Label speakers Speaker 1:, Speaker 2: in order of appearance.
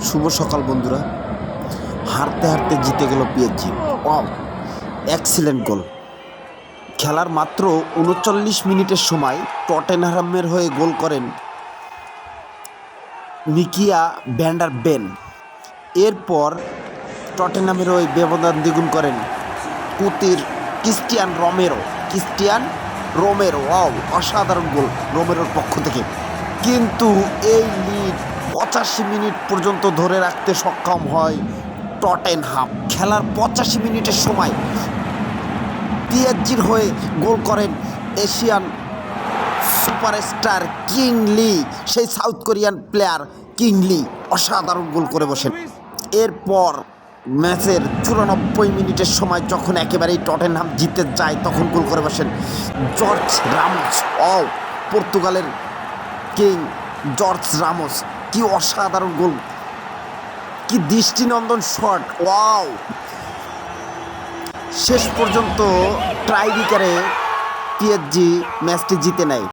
Speaker 1: শুভ সকাল বন্ধুরা। হারতে হারতে জিতে গেল পিএসজি। ওয়াও, এক্সিলেন্ট গোল। খেলার মাত্র ৩৯ মিনিটের সময় টটেনহামের হয়ে গোল করেন মিকিয়া ভ্যান্ডার বেন। এরপর টটেনহামের হয়ে ব্যবধান দ্বিগুণ করেন কুতির ক্রিস্টিয়ান রোমেরো। ওয়াও, অসাধারণ গোল রোমেরোর পক্ষ থেকে। কিন্তু এই লিড ৮৫ মিনিট পর্যন্ত ধরে রাখতে সক্ষম হয় টটেনহাম। খেলার ৮৫ মিনিটের সময় পিএসজির হয়ে গোল করেন এশিয়ান সুপারস্টার কিং লি, সেই সাউথ কোরিয়ান প্লেয়ার কিং লি অসাধারণ গোল করে বসেন। এরপর ম্যাচের ৯৪ মিনিটের সময় যখন একেবারেই টটেনহাম জিতে যায় তখন গোল করে বসেন জর্জ রামোস। ও, পর্তুগালের কিং জর্জ রামোস, কি অসাধারণ গোল, কি দৃষ্টিনন্দন শট। ওয়াও, শেষ পর্যন্ত ট্রাইবিকারে পিএসজি ম্যাচটি জিতে নেয়।